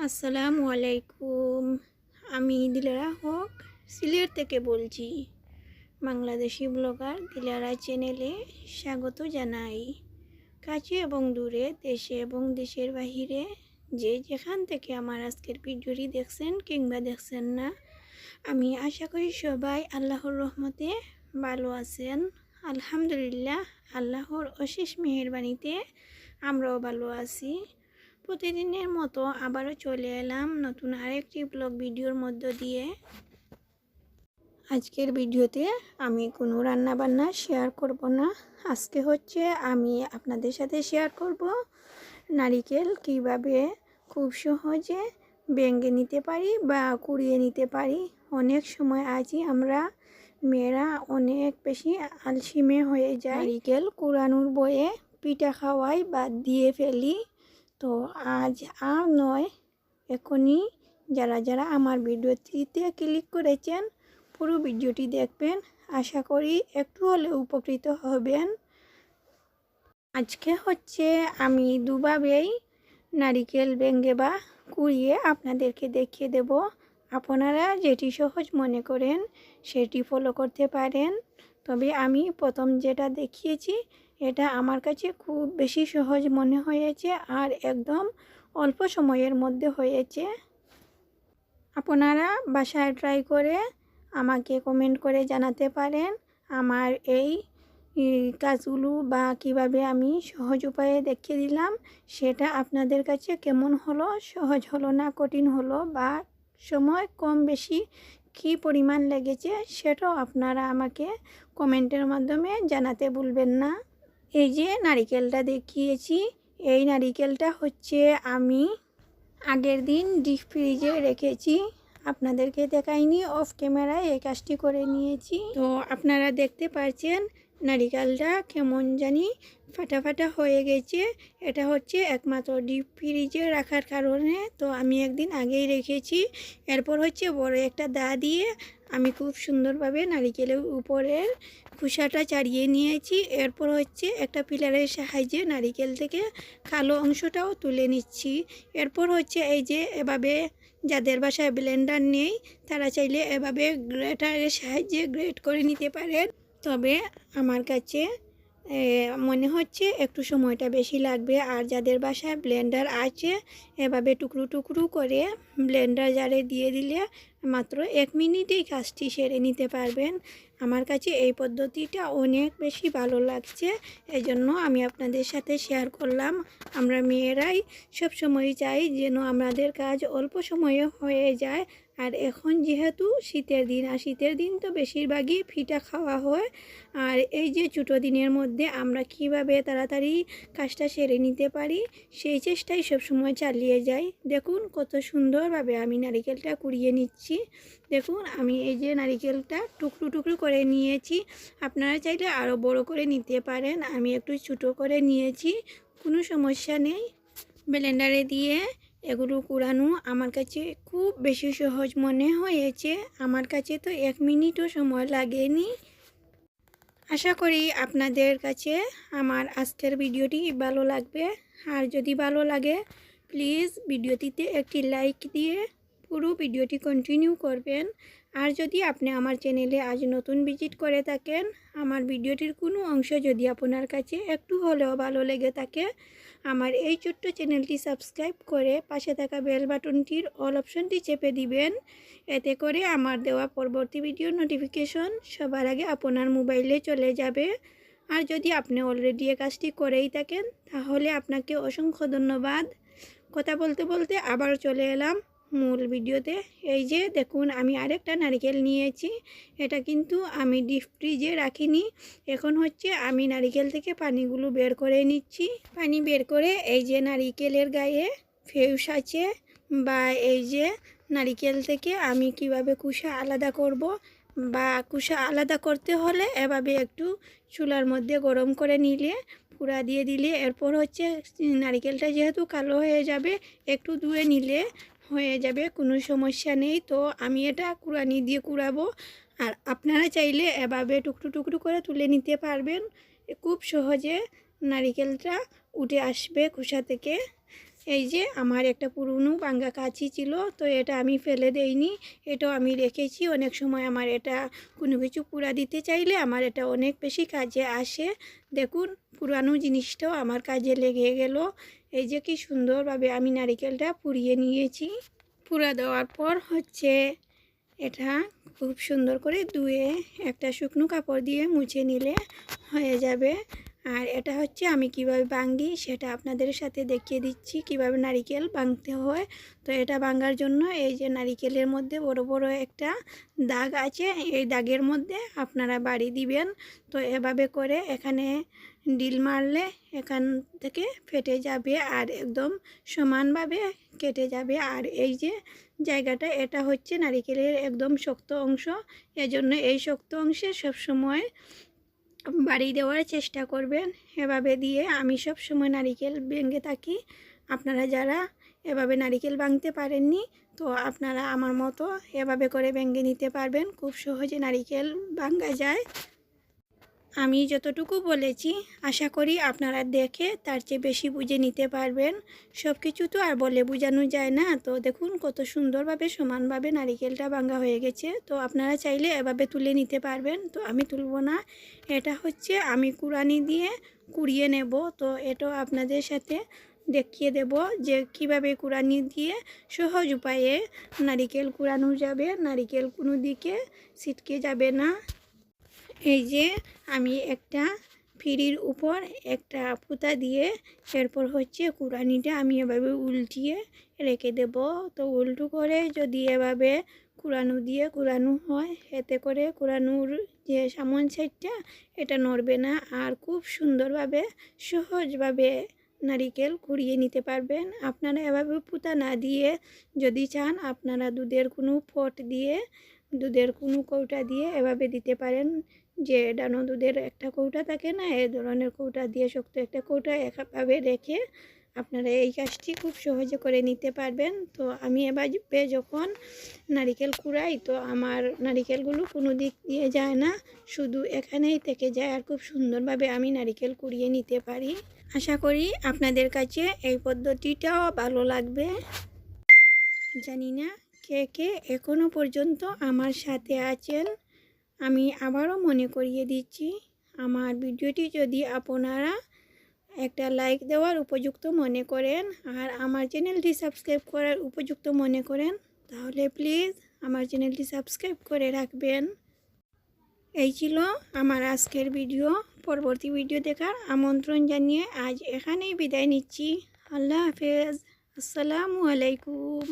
আসসালামু আলাইকুম। আমি দিলারা হক সিলেট থেকে বলছি। বাংলাদেশি ব্লগার দিলারা চ্যানেলে স্বাগত জানাই। কাছে এবং দূরে, দেশে এবং দেশের বাহিরে যে যেখান থেকে আমার আজকের ভিডিওটি দেখছেন কিংবা দেখছেন না, আমি আশা করি সবাই আল্লাহর রহমতে ভালো আছেন। আলহামদুলিল্লাহ, আল্লাহর অশেষ মেহেরবানিতে আমরাও ভালো আছি। প্রতিদিনের মতো আবারও চলে এলাম নতুন আরেকটি ব্লগ ভিডিওর মধ্য দিয়ে। আজকের ভিডিওতে আমি কোনো রান্নাবান্না শেয়ার করব না। আজকে হচ্ছে আমি আপনাদের সাথে শেয়ার করব নারিকেল কিভাবে খুব সহজে ভেঙে নিতে পারি বা কুড়িয়ে নিতে পারি। অনেক সময় আজই আমরা মেয়েরা অনেক বেশি আলসিমে হয়ে যায়, নারিকেল কুড়ানোর বয়ে পিঠা খাওয়াই বাদ দিয়ে ফেলি। তো আজ আর নয়, এখনই যারা যারা আমার ভিডিওটিতে ক্লিক করেছেন পুরো ভিডিওটি দেখবেন। আশা করি একটু হলে উপকৃত হবেন। আজকে হচ্ছে আমি দুভাবেই নারিকেল ভেঙে বা কুড়িয়ে আপনাদেরকে দেখিয়ে দেব। আপনারা যেটি সহজ মনে করেন সেটি ফলো করতে পারেন। তবে আমি প্রথম যেটা দেখিয়েছি এটা আমার কাছে খুব বেশি সহজ মনে হয়েছে আর একদম অল্প সময়ের মধ্যে হয়েছে। আপনারা বাসায় ট্রাই করে আমাকে কমেন্ট করে জানাতে পারেন আমার এই কাজগুলো বা কিভাবে আমি সহজ উপায়ে দেখিয়ে দিলাম সেটা আপনাদের কাছে কেমন হলো, সহজ হলো না কঠিন হলো, বা সময় কম বেশি কী পরিমাণ লেগেছে সেটাও আপনারা আমাকে কমেন্টের মাধ্যমে জানাতে ভুলবেন না। এই যে নারিকেলটা দেখিয়েছি, এই নারিকেলটা হচ্ছে আমি আগের দিন ডিপ ফ্রিজে রেখেছি। আপনাদেরকে দেখাইনি, অফ ক্যামেরায় এই কাজটি করে নিয়েছি। তো আপনারা দেখতে পাচ্ছেন নারিকেলটা কেমন জানি ফাটা ফাটা হয়ে গেছে। এটা হচ্ছে একমাত্র ডিপ ফ্রিজে রাখার কারণে। তো আমি একদিন আগেই রেখেছি। এরপর হচ্ছে বড় একটা দা দিয়ে আমি খুব সুন্দরভাবে নারিকেলের উপরের খোসাটা ছাড়িয়ে নিয়েছি। এরপর হচ্ছে একটা পিলারের সাহায্যে নারিকেল থেকে কালো অংশটাও তুলে নিচ্ছি। এরপর হচ্ছে এই যে এভাবে, যাদের বাসায় ব্লেন্ডার নেই তারা চাইলে এভাবে গ্রেটারের সাহায্যে গ্রেট করে নিতে পারেন। তবে আমার কাছে মনে হচ্ছে একটু সময়টা বেশি লাগবে। আর যাদের বাসায় ব্লেন্ডার আছে এভাবে টুকরো টুকরো করে ব্লেন্ডার জারে দিয়ে দিলে মাত্র 1 মিনিটেই কাজটি সেরে নিতে পারবেন। আমার কাছে এই পদ্ধতিটা অনেক বেশি ভালো লাগছে, এজন্য আমি আপনাদের সাথে শেয়ার করলাম। আমরা মেয়েরাই সবসময় চাই যেন আমাদের কাজ অল্প সময়ে হয়ে যায়। আর এখন যেহেতু শীতের দিন, আর শীতের দিন তো বেশিরভাগই পিঠা খাওয়া হয়। আর এই যে ছোটো দিনের মধ্যে আমরা কিভাবে তাড়াতাড়ি কাজটা সেরে নিতে পারি সেই চেষ্টাই সবসময় চালিয়ে যাই। দেখুন কত সুন্দরভাবে আমি নারিকেলটা কুড়িয়ে নিচ্ছি। দেখুন আমি এই যে নারিকেলটা টুকরো টুকরো করে নিয়েছি। আপনারা চাইলে আরও বড় করে নিতে পারেন, আমি একটু ছোটো করে নিয়েছি, কোনো সমস্যা নেই। ব্লেন্ডারে দিয়ে এগুলো কুড়ানো আমার কাছে খুব বেশি সহজ মনে হয়েছে। আমার কাছে তো 1 মিনিটও সময় লাগেনি। আশা করি আপনাদের কাছে আমার আজকের ভিডিওটি ভালো লাগবে। আর যদি ভালো লাগে প্লিজ ভিডিওটিতে একটি লাইক দিয়ে পুরো ভিডিওটি কন্টিনিউ করবেন। আর যদি আপনি আমার চ্যানেলে আজ নতুন ভিজিট করে থাকেন, আমার ভিডিওটির কোনো অংশ যদি আপনার কাছে একটু হলেও ভালো লেগে থাকে, আমার এই ছোট্ট চ্যানেলটি সাবস্ক্রাইব করে পাশে থাকা বেল বাটনটির অল অপশনটি চেপে দিবেন। এতে করে আমার দেওয়া পরবর্তী ভিডিওর নোটিফিকেশন সবার আগে আপনার মোবাইলে চলে যাবে। আর যদি আপনি অলরেডি এই কাজটি করেই থাকেন তাহলে আপনাকে অসংখ্য ধন্যবাদ। কথা বলতে বলতে আবার চলে এলাম মূল ভিডিওতে। এই যে দেখুন আমি আরেকটা নারকেল নিয়েছি, এটা কিন্তু আমি ডিপ ফ্রিজে রাখিনি। এখন হচ্ছে আমি নারকেল থেকে পানিগুলো বের করে নিচ্ছি। পানি বের করে এই যে নারকেলের গায়ে ফেউস আছে বা এই যে নারকেল থেকে আমি কিভাবে কুসা আলাদা করব, বা কুসা আলাদা করতে হলে এভাবে একটু চুলার মধ্যে গরম করে নিলে পুরা দিয়ে দিলে, এরপর হচ্ছে নারকেলটা যেহেতু কালো হয়ে যাবে একটু ধুয়ে নিলে হয়ে যাবে, কোনো সমস্যা নেই। তো আমি এটা কুড়ানি দিয়ে কুড়াবো। আর আপনারা চাইলে এভাবে টুকরো টুকরো করে তুলে নিতে পারবেন, খুব সহজে নারকেলটা উঠে আসবে খোসা থেকে। এই যে আমার একটা পুরনো ভাঙ্গা কাঁচি ছিল, তো এটা আমি ফেলে দেইনি, এটাও আমি রেখেছি। অনেক সময় আমার এটা কোনো কিছু পুরা দিতে চাইলে আমার এটা অনেক বেশি কাজে আসে। দেখুন পুরানো জিনিসটাও আমার কাজে লেগে গেল। এই যে কি সুন্দরভাবে আমি নারিকেলটা পুড়িয়ে নিয়েছি। পুরা দেওয়ার পর হচ্ছে এটা খুব সুন্দর করে ধুয়ে একটা শুকনো কাপড় দিয়ে মুছে নিলে হয়ে যাবে। আর এটা হচ্ছে আমি কিভাবে ভাঙি সেটা আপনাদের সাথে দেখিয়ে দিচ্ছি, কিভাবে নারিকেল ভাঙতে হয়। তো এটা ভাঙার জন্য এই যে নারিকেলের মধ্যে বড় বড় একটা দাগ আছে, এই দাগের মধ্যে আপনারা বাড়ি দিবেন। তো এভাবে করে এখানে ডিল মারলে এখান থেকে ফেটে যাবে আর একদম সমানভাবে কেটে যাবে। আর এই যে জায়গাটা, এটা হচ্ছে নারিকেলের একদম শক্ত অংশ, এজন্য এই শক্ত অংশে সবসময় বাড়ি দেওয়ার চেষ্টা করবেন। এভাবে দিয়ে আমি সব সময় নারিকেল ভেঙে থাকি। আপনারা যারা এভাবে নারিকেল ভাঙতে পারেননি, তো আপনারা আমার মতো এভাবে করে ভেঙে নিতে পারবেন, খুব সহজে নারিকেল ভাঙা যায়। আমি যতটুকু বলেছি আশা করি আপনারা দেখে তার চেয়ে বেশি বুঝে নিতে পারবেন। সব কিছু তো আর বলে বোঝানো যায় না। তো দেখুন কত সুন্দরভাবে সমানভাবে নারিকেলটা ভাঙা হয়ে গেছে। তো আপনারা চাইলে এভাবে তুলে নিতে পারবেন, তো আমি তুলব না। এটা হচ্ছে আমি কুড়ানি দিয়ে কুড়িয়ে নেব। তো এটাও আপনাদের সাথে দেখিয়ে দেব যে কিভাবে কুড়ানি দিয়ে সহজ উপায়ে নারিকেল কুড়ানো যাবে, নারিকেল কোনো দিকে ছিটকে যাবে না। এই যে আমি একটা ফিরির উপর একটা ফুতা দিয়ে এরপর হচ্ছে কুড়ানিটা আমি এভাবে উল্টিয়ে রেখে দেব। তো উল্টো করে যদি এভাবে কুড়ানো হয়, এতে করে কুড়ানোর যে সামন সাইডটা এটা নড়বে না, আর খুব সুন্দরভাবে সহজভাবে নারিকেল কুড়িয়ে নিতে পারবেন। আপনারা এভাবে ফুতা না দিয়ে যদি চান, আপনারা দুধের কোনো কৌটা দিয়ে এভাবে দিতে পারেন। যে ডানো দুধের একটা কৌটা থাকে না, এই ধরনের কৌটা দিয়ে শক্ত একটা কৌটা এভাবে রেখে আপনারা এই কাজটি খুব সহজে করে নিতে পারবেন। তো আমি এভাবে যখন নারিকেল কুড়াই, তো আমার নারিকেলগুলো কোনো দিক দিয়ে যায় না, শুধু এখানেই থেকে যায়, আর খুব সুন্দরভাবে আমি নারিকেল কুড়িয়ে নিতে পারি। আশা করি আপনাদের কাছে এই পদ্ধতিটাও ভালো লাগবে। জানি না কে কে এখনও পর্যন্ত আমার সাথে আছেন। আমি আবারও মনে করিয়ে দিচ্ছি, আমার ভিডিওটি যদি আপনারা একটা লাইক দেওয়ার উপযুক্ত মনে করেন আর আমার চ্যানেলটি সাবস্ক্রাইব করার উপযুক্ত মনে করেন, তাহলে প্লিজ আমার চ্যানেলটি সাবস্ক্রাইব করে রাখবেন। এই ছিল আমার আজকের ভিডিও। পরবর্তী ভিডিও দেখার আমন্ত্রণ জানিয়ে আজ এখানেই বিদায় নিচ্ছি। আল্লাহ হাফেজ, আসসালামু আলাইকুম।